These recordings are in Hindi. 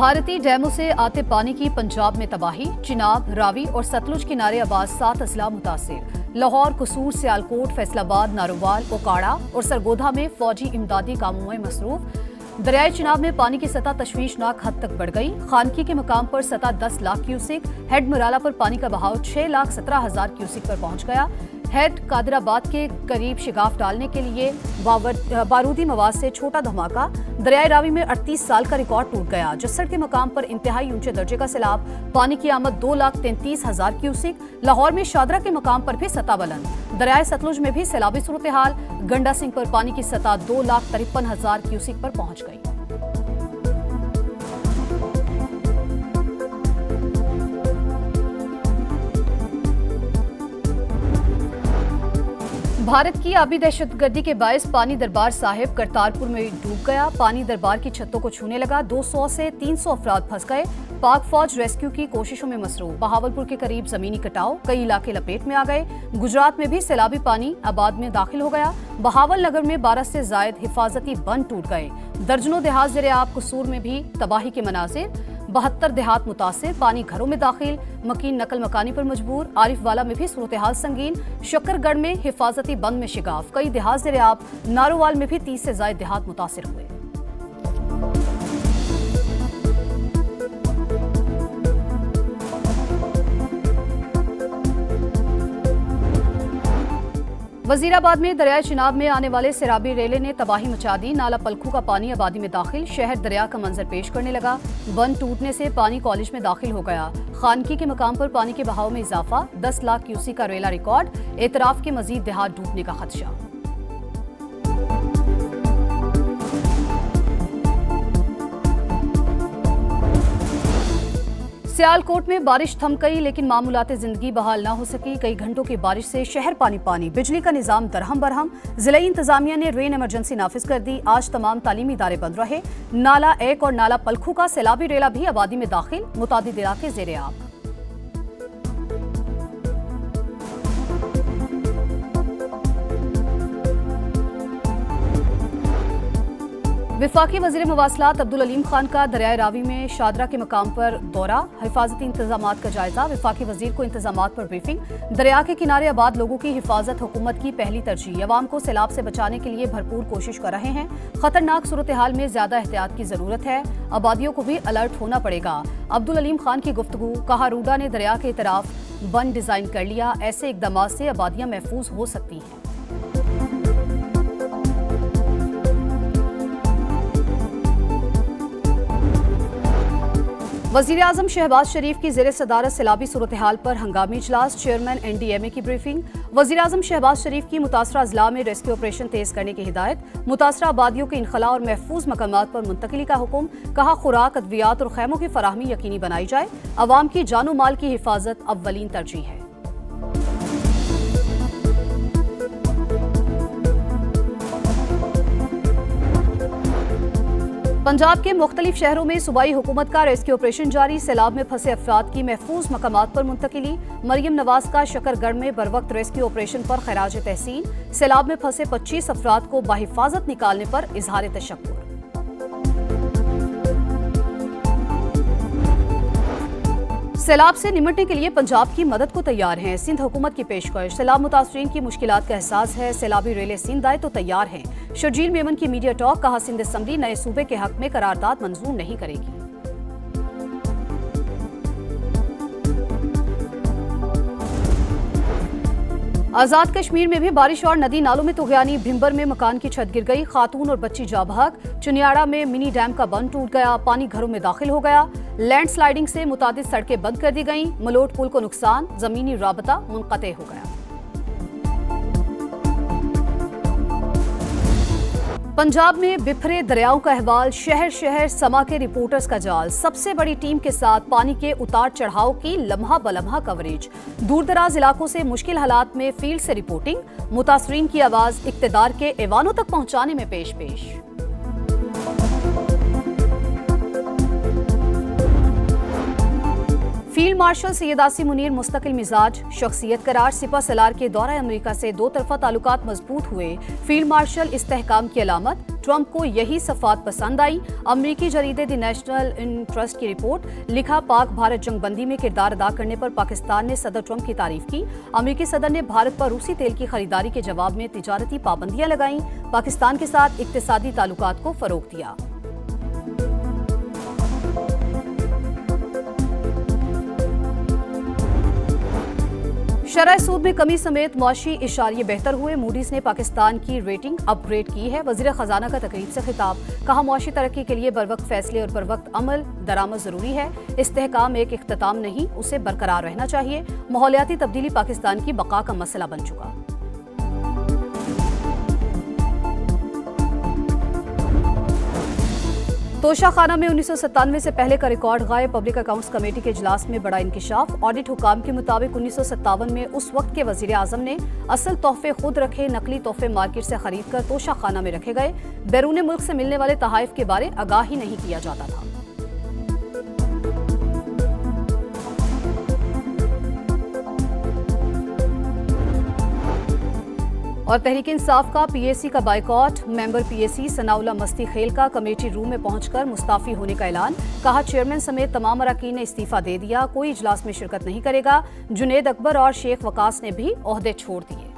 भारतीय डैमों से आते पानी की पंजाब में तबाही। चिनाब, रावी और सतलुज किनारे आबाद 7 अजला मुतासिर। लाहौर, कसूर, सियालकोट, फैसलाबाद, नारोवाल, ओकाड़ा और सरगोधा में फौजी इमदादी कामों में मसरूफ। दरियाए चिनाब में पानी की सतह तशवीशनाक हद तक बढ़ गई। खानकी के मकाम पर सतह 10 लाख क्यूसिक, हेड मराला पर पानी का बहाव 6,17,000 क्यूसिक पर पहुंच गया। हेड कादराबाद के करीब शिगाफ डालने के लिए बारूदी मवाद से छोटा धमाका। दरियाए रावी में 38 साल का रिकॉर्ड टूट गया। जस्सड़ के मकाम पर इंतहाई ऊंचे दर्जे का सैलाब, पानी की आमद 2,33,000 क्यूसिक। लाहौर में शादरा के मकाम पर भी सतह बुलंद। दरियाए सतलुज में भी सैलाबी सूरत हाल। गंडा सिंह पर पानी की सतह 2,53,000 क्यूसिक पर पहुंच गई। भारत की आबी दहशतगर्दी के बायस पानी दरबार साहिब करतारपुर में डूब गया। पानी दरबार की छतों को छूने लगा। 200 से 300 अफराद फंस गए। पाक फौज रेस्क्यू की कोशिशों में मसरूफ। बहावलपुर के करीब जमीनी कटाव, कई इलाके लपेट में आ गए। गुजरात में भी सैलाबी पानी आबाद में दाखिल हो गया। बहावल नगर में 12 से जायद हिफाजती बंद टूट गए। दर्जनों देहात ज़ेर-ए-आब। कसूर में भी तबाही के मनाजिर। 72 देहात मुतासिर। पानी घरों में दाखिल। मकीन नकल मकानी पर मजबूर। आरिफ वाला में भी सूरत हाल संगीन। शक्करगढ़ में हिफाजती बंद में शिगाफ। कई देहात ज़ेर-ए-आब। नारोवाल में भी 30 से जायद देहात मुतासिर हुए। वजीराबाद में दरिया चिनाब में आने वाले सैराबी रेले ने तबाही मचा दी। नाला पलखू का पानी आबादी में दाखिल। शहर दरिया का मंजर पेश करने लगा। बंद टूटने से पानी कॉलेज में दाखिल हो गया। खानकी के मकाम पर पानी के बहाव में इजाफा। 10 लाख क्यूसी का रेला रिकॉर्ड। एतराफ के मजीद देहात डूबने का खदशा। सियालकोट में बारिश थम गई, लेकिन मामूलाते जिंदगी बहाल ना हो सकी। कई घंटों की बारिश से शहर पानी पानी। बिजली का निजाम दरहम बरहम। जिलाई इंतजामिया ने रेन इमरजेंसी नाफिज कर दी। आज तमाम तालीमी इदारे बंद रहे। नाला एक और नाला पलखू का सैलाबी रेला भी आबादी में दाखिल। मुतादिद इलाके ज़ेर-ए-आब। विफाकी वज़ीर मवासलात अब्दुल अलीम खान का दरियाए रावी में शादरा के मकाम पर दौरा। हिफाजती इंतजामात का जायजा। विफाकी वज़ीर को इंतजामात पर ब्रीफिंग। दरिया के किनारे आबाद लोगों की हिफाजत हुकूमत की पहली तरजीह। अवाम को सैलाब से बचाने के लिए भरपूर कोशिश कर रहे हैं। खतरनाक सूरत हाल में ज्यादा एहतियात की जरूरत है। आबादियों को भी अलर्ट होना पड़ेगा। अब्दुल अलीम खान की गुफ्तगू। कहा, रूडा ने दरिया के तरफ बंद डिजाइन कर लिया। ऐसे इकदाम से आबादियां महफूज हो सकती हैं। वज़ीर आज़म शहबाज शरीफ की ज़ेर सदारत सैलाबी सूरत हाल पर हंगामी इजलास। चेयरमैन NDMA की ब्रीफिंग। वज़ीर आज़म शहबाज शरीफ की मुतासरा अजला में रेस्क्यू ऑपरेशन तेज करने की हिदायत। मुतासरा आबादियों के इनखला और महफूज मकामात पर मुंतकिली का हुक्म। कहा, खुराक, अद्वियात और खैमों की फराहमी यकीनी बनाई जाए। अवाम की जानो माल की हिफाजत अव्वलीन तरजीह है। पंजाब के मुख्तलिफ शहरों में सूबाई हुकूमत का रेस्क्यू ऑपरेशन जारी। सैलाब में फंसे अफराद की महफूज मकामात पर मुंतकिली। मरियम नवाज का शकरगढ़ में बरवक्त रेस्क्यू ऑपरेशन पर खैराज तहसीन। सैलाब में फंसे 25 अफराद को बाहिफाजत निकालने पर इजहार तशक्कुर। सैलाब से निपटने के लिए पंजाब की मदद को तैयार हैं। सिंध हुकूमत की पेशकश। सैलाब मुतासरीन की मुश्किलात का एहसास है। सैलाबी रेले सिंध आए तो तैयार हैं। शर्जील मेमन की मीडिया टॉक। कहा, सिंध असम्बली नए सूबे के हक में करारदाद मंजूर नहीं करेगी। आजाद कश्मीर में भी बारिश और नदी नालों में तुगयानी। भिंबर में मकान की छत गिर गई। खातून और बच्ची जा बहक। चुनियाड़ा में मिनी डैम का बंद टूट गया। पानी घरों में दाखिल हो गया। लैंडस्लाइडिंग से मुतादिद सड़कें बंद कर दी गईं। मलोट पुल को नुकसान। जमीनी राबता मुनक़ते हो गया। पंजाब में बिफरे दरियाओं का अहवाल। शहर शहर समा के रिपोर्टर्स का जाल। सबसे बड़ी टीम के साथ पानी के उतार चढ़ाव की लम्हा बलम्हा कवरेज। दूर दराज इलाकों से मुश्किल हालात में फील्ड से रिपोर्टिंग। मुतासरीन की आवाज इक़्तिदार के ऐवानों तक पहुंचाने में पेश पेश। फील्ड मार्शल सैयद आसिम मुनीर मुस्तकिल मिजाज शख्सियत करार। सिपा सलार के दौरा अमेरिका से दो तरफा ताल्लुकात मजबूत हुए। फील्ड मार्शल इस्तेहकाम की अलामत। ट्रंप को यही सफात पसंद आई। अमरीकी जरीदे द नेशनल इंटरेस्ट की रिपोर्ट। लिखा, पाक भारत जंगबंदी में किरदार अदा करने पर पाकिस्तान ने सदर ट्रंप की तारीफ की। अमरीकी सदर ने भारत पर रूसी तेल की खरीदारी के जवाब में तिजारती पाबंदियां लगाईं। पाकिस्तान के साथ इक्तिसादी ताल्लुकात को फरोग दिया। शरह सूद में कमी समेत मौशी इशारे बेहतर हुए। मूडीज ने पाकिस्तान की रेटिंग अपग्रेड की है। वजीर खजाना का तकरीब से खिताब। कहा, मौशी तरक्की के लिए बरवक्त फैसले और बरवक्त अमल दरामद जरूरी है। इस्तेहकाम एक इख्तिताम नहीं, उसे बरकरार रहना चाहिए। माहौलियाती तब्दीली पाकिस्तान की बका का मसला बन चुका। तोशाखाना में 1997 से पहले का रिकॉर्ड गायब। पब्लिक अकाउंट्स कमेटी के इजलास में बड़ा इंकिशाफ। ऑडिट हुकाम के मुताबिक 1957 में उस वक्त के वजीर आजम ने असल तोहफे खुद रखे, नकली तोहफे मार्केट से खरीद कर तोशाखाना में रखे गए। बैरून मुल्क से मिलने वाले तहाइफ के बारे आगाही नहीं किया जाता था। और तहरीक इंसाफ का पीएसी का बाइकॉट। मेंबर पीएसी सनाउल्लाह मस्ती खेल का कमेटी रूम में पहुंचकर मुस्ताफी होने का ऐलान। कहा, चेयरमैन समेत तमाम अरकान ने इस्तीफा दे दिया, कोई इजलास में शिरकत नहीं करेगा। जुनेद अकबर और शेख वकास ने भी ओहदे छोड़ दिए।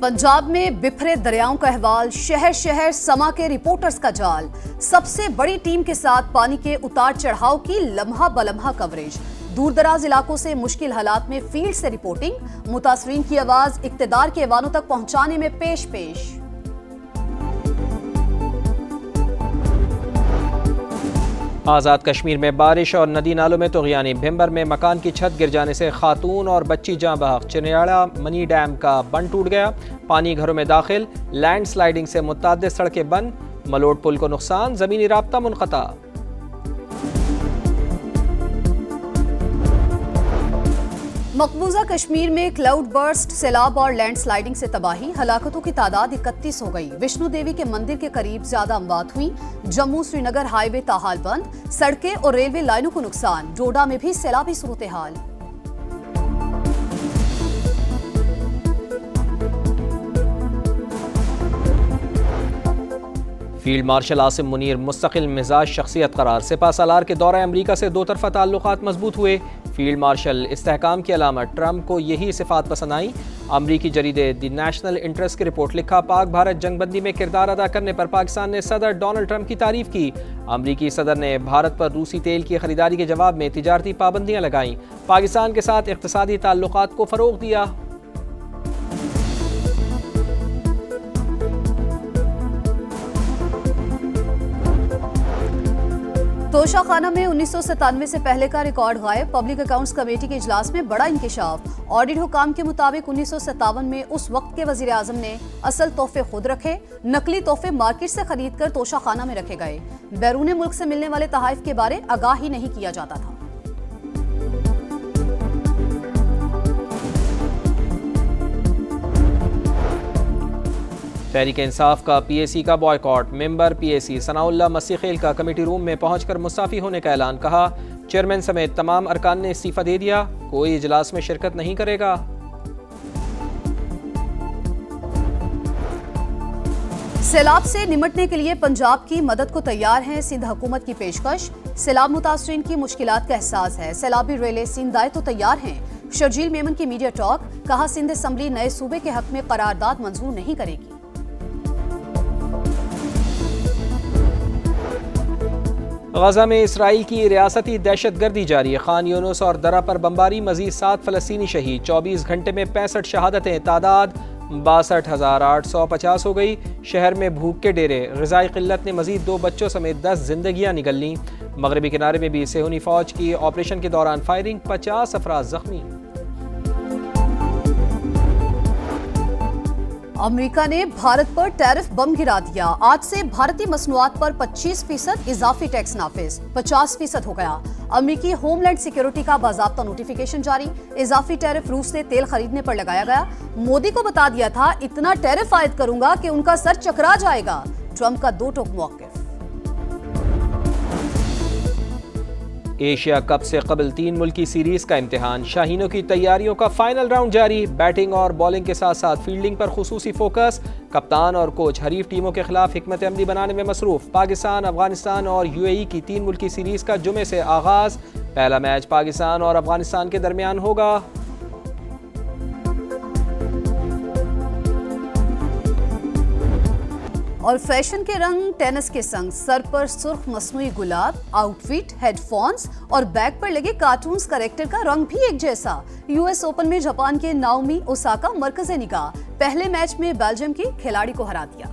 पंजाब में बिखरे दरियाओं का अहवाल। शहर शहर समा के रिपोर्टर्स का जाल। सबसे बड़ी टीम के साथ पानी के उतार चढ़ाव की लम्हा बलम्हा कवरेज। दूर दराज इलाकों से मुश्किल हालात में फील्ड से रिपोर्टिंग। मुतासरीन की आवाज इक्तदार के ऐवानों तक पहुंचाने में पेश। आज़ाद कश्मीर में बारिश और नदी नालों में तुग़यानी। भिम्बर में मकान की छत गिर जाने से खातून और बच्ची जाँ बहक। चिनियाड़ा मनी डैम का बंद टूट गया, पानी घरों में दाखिल। लैंड स्लाइडिंग से मुतअद्दिद सड़कें बंद। मलोट पुल को नुकसान, ज़मीनी राब्ता मुनक़ता। मकबूजा कश्मीर में क्लाउड बर्स्ट, सैलाब और लैंड स्लाइडिंग से तबाही। हलाकतों की तादाद 31 हो गई। विष्णु देवी के मंदिर के करीब ज्यादा अमवात हुई। जम्मू श्रीनगर हाईवे ताहाल बंद। सड़कें और रेलवे लाइनों को नुकसान। डोडा में भी सैलाबी सूरत हाल। फील्ड मार्शल आसिम मुनीर मुस्तकिल मिजाज शख्सियत करार। सिपा सलार के दौरा अमरीका से दो तरफा ताल्लुकात मजबूत हुए। फील्ड मार्शल इस्तेहकाम की अलामत। ट्रंप को यही सिफात पसंद आई। अमरीकी जरीदे द नेशनल इंटरेस्ट की रिपोर्ट। लिखा, पाक भारत जंगबंदी में किरदार अदा करने पर पाकिस्तान ने सदर डोनाल्ड ट्रंप की तारीफ की। अमरीकी सदर ने भारत पर रूसी तेल की खरीदारी के जवाब में तिजारती पाबंदियां लगाईं। पाकिस्तान के साथ इक़्तिसादी ताल्लुकात को फरोग दिया। तोशाखाना में 1997 से पहले का रिकॉर्ड गायब। पब्लिक अकाउंट्स कमेटी के इजलास में बड़ा इंकिशाफ। ऑडिट हुकाम के मुताबिक 1957 में उस वक्त के वजीर आजम ने असल तोहफे खुद रखे, नकली तोहफे मार्केट से खरीद कर तोशाखाना में रखे गए। बैरून मुल्क से मिलने वाले तहाइफ के बारे आगाही नहीं किया जाता था। तहरीक इंसाफ का पीएसी का बॉयकॉट। मेंबर पीएसी सनाउल्लाह मस्ती खेल का कमेटी रूम में पहुंचकर मुस्ताफी होने का ऐलान। कहा, चेयरमैन समेत तमाम अरकान ने इस्तीफा दे दिया, कोई इजलास में शिरकत नहीं करेगा। सैलाब से निमटने के लिए पंजाब की मदद को तैयार है सिंध हुकूमत की पेशकश। सैलाब मुतासरीन की मुश्किलात का एहसास है। सैलाबी रेले सिंधाए तो तैयार हैं। शर्जील मेमन की मीडिया टॉक। कहा, सिंध असम्बली नए सूबे के हक में करारदाद मंजूर नहीं करेगी। गजा में इसराइल की रियासती दहशतगर्दी जारी। खान यूनुस और दरा पर बमबारी। मजीद 7 फलस्तीनी शहीद। 24 घंटे में 65 शहादतें। तादाद 62,850 हो गई। शहर में भूख के डेरे। ग़िज़ाई क़िल्लत ने मजीद 2 बच्चों समेत 10 जिंदगियां निगल लीं। मगरबी किनारे में भी सेहूनी फौज की ऑपरेशन के दौरान फायरिंग। 50 अफराद जख्मी। अमेरिका ने भारत पर टैरिफ बम गिरा दिया। आज से भारतीय मसनूआत पर 25% इजाफी टैक्स नाफिज। 50% हो गया। अमेरिकी होमलैंड सिक्योरिटी का बाज़ाब्ता नोटिफिकेशन जारी। इजाफी टैरिफ रूस से तेल खरीदने पर लगाया गया। मोदी को बता दिया था इतना टैरिफ आयद करूंगा कि उनका सर चकरा जाएगा। ट्रंप का 2 टोक मौक़िफ़। एशिया कप से कबल 3 मुल्की सीरीज का इम्तिहान, शाहीनों की तैयारियों का फाइनल राउंड जारी। बैटिंग और बॉलिंग के साथ साथ फील्डिंग पर खुसूसी फोकस। कप्तान और कोच हरीफ टीमों के खिलाफ हिकमत अमली बनाने में मसरूफ। पाकिस्तान, अफगानिस्तान और यूएई की 3 मुल्की सीरीज का जुमे से आगाज। पहला मैच पाकिस्तान और अफगानिस्तान के दरमियान होगा। और फैशन के रंग टेनिस के संग सर पर सुर्ख मसनूई गुलाब, आउटफिट, हेडफोन्स और बैग पर लगे कार्टून्स कैरेक्टर का रंग भी एक जैसा। यूएस ओपन में जापान के नाओमी ओसाका मरकज़े निगाह, पहले मैच में बेल्जियम की खिलाड़ी को हरा दिया।